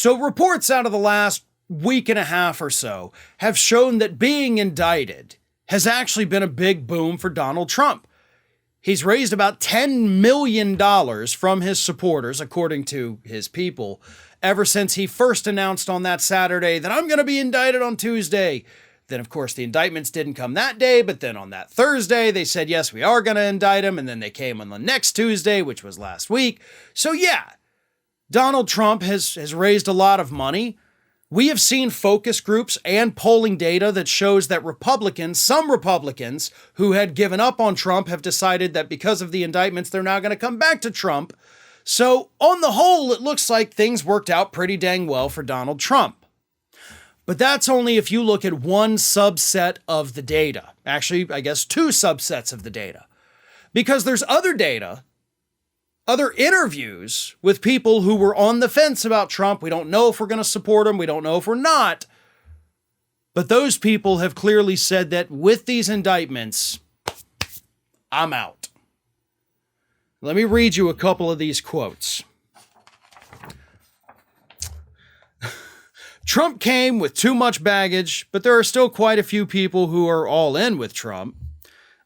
So reports out of the last week and a half or so have shown that being indicted has actually been a big boom for Donald Trump. He's raised about $10 million from his supporters, according to his people, ever since he first announced on that Saturday that I'm going to be indicted on Tuesday. Then, of course, the indictments didn't come that day, but then on that Thursday, they said, yes, we are going to indict him, and then they came on the next Tuesday, which was last week. So yeah, Donald Trump has raised a lot of money. We have seen focus groups and polling data that shows that some Republicans who had given up on Trump have decided that because of the indictments, they're now going to come back to Trump. So on the whole, it looks like things worked out pretty dang well for Donald Trump. But that's only if you look at one subset of the data. Actually, I guess two subsets of the data. Because there's other data, other interviews with people who were on the fence about Trump. We don't know if we're going to support him. We don't know if we're not. But those people have clearly said that with these indictments, I'm out. Let me read you a couple of these quotes. Trump came with too much baggage, but there are still quite a few people who are all in with Trump.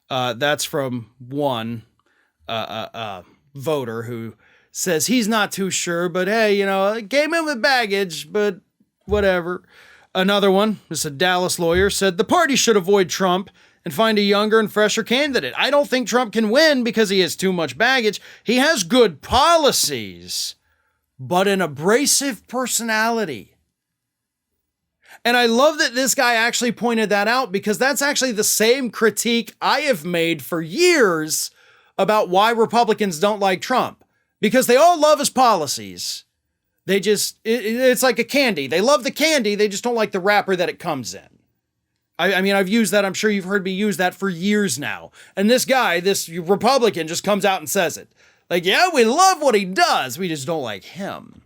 That's from one voter who says he's not too sure, but hey, came in with baggage, but whatever. Another one, this is a Dallas lawyer, said the party should avoid Trump and find a younger and fresher candidate. I don't think Trump can win because he has too much baggage. He has good policies, but an abrasive personality. And I love that this guy actually pointed that out, because that's actually the same critique I have made for years about why Republicans don't like Trump. Because they all love his policies. They just, it's like a candy. They love the candy, they just don't like the wrapper that it comes in. I mean, I've used that, I'm sure you've heard me use that for years now. And this guy, this Republican, just comes out and says it. Like, yeah, we love what he does, we just don't like him.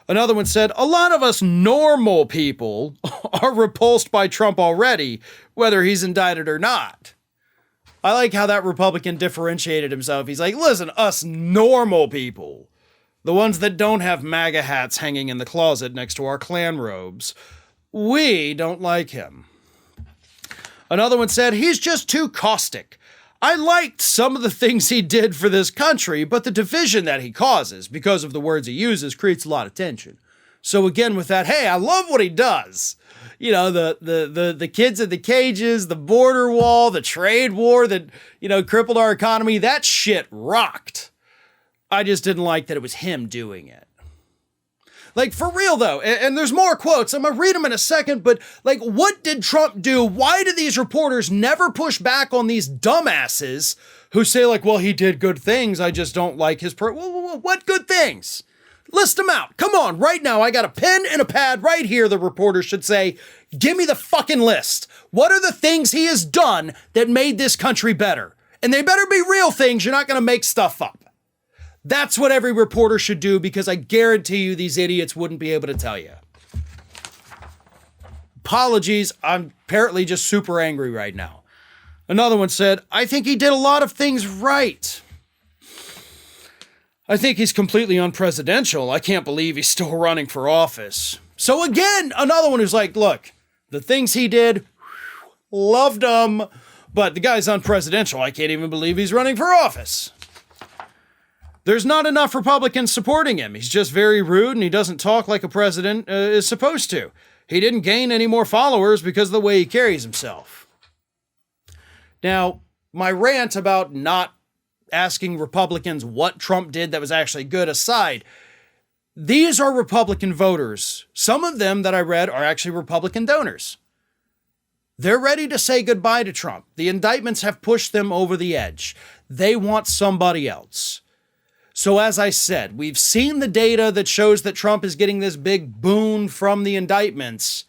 Another one said, a lot of us normal people are repulsed by Trump already, whether he's indicted or not. I like how that Republican differentiated himself. He's like, listen, us normal people, the ones that don't have MAGA hats hanging in the closet next to our Klan robes, we don't like him. Another one said, he's just too caustic. I liked some of the things he did for this country, but the division that he causes because of the words he uses creates a lot of tension. So again, with that, hey, I love what he does. The kids in the cages, the border wall, the trade war that, crippled our economy, that shit rocked. I just didn't like that it was him doing it. Like, for real, though, and there's more quotes. I'm going to read them in a second, but, like, what did Trump do? Why do these reporters never push back on these dumbasses who say, like, well, he did good things, I just don't like his... What good things? List them out. Come on, right now, I got a pen and a pad right here, the reporter should say, give me the fucking list. What are the things he has done that made this country better? And they better be real things, you're not going to make stuff up. That's what every reporter should do, because I guarantee you these idiots wouldn't be able to tell you. Apologies, I'm apparently just super angry right now. Another one said, I think he did a lot of things right. I think he's completely unpresidential. I can't believe he's still running for office. So again, another one who's like, look, the things he did, loved him, but the guy's unpresidential. I can't even believe he's running for office. There's not enough Republicans supporting him. He's just very rude and he doesn't talk like a president is supposed to. He didn't gain any more followers because of the way he carries himself. Now, my rant about not asking Republicans what Trump did that was actually good aside, these are Republican voters. Some of them that I read are actually Republican donors. They're ready to say goodbye to Trump. The indictments have pushed them over the edge. They want somebody else. So as I said, we've seen the data that shows that Trump is getting this big boon from the indictments.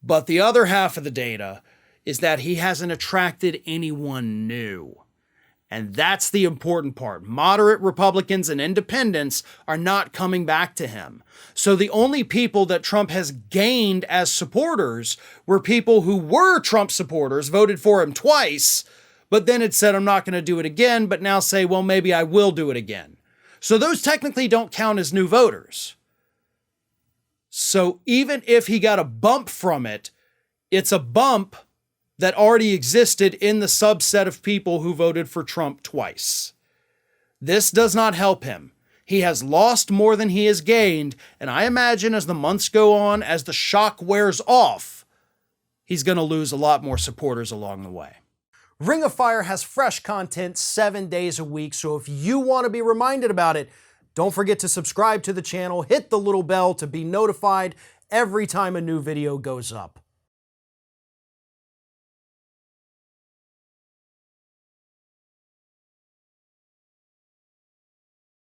But the other half of the data is that he hasn't attracted anyone new. And that's the important part. Moderate Republicans and independents are not coming back to him. So the only people that Trump has gained as supporters were people who were Trump supporters, voted for him twice, but then it said, I'm not going to do it again, but now say, well, maybe I will do it again. So those technically don't count as new voters. So even if he got a bump from it, it's a bump that already existed in the subset of people who voted for Trump twice. This does not help him. He has lost more than he has gained, and I imagine as the months go on, as the shock wears off, he's going to lose a lot more supporters along the way. Ring of Fire has fresh content 7 days a week, so if you want to be reminded about it, don't forget to subscribe to the channel, hit the little bell to be notified every time a new video goes up.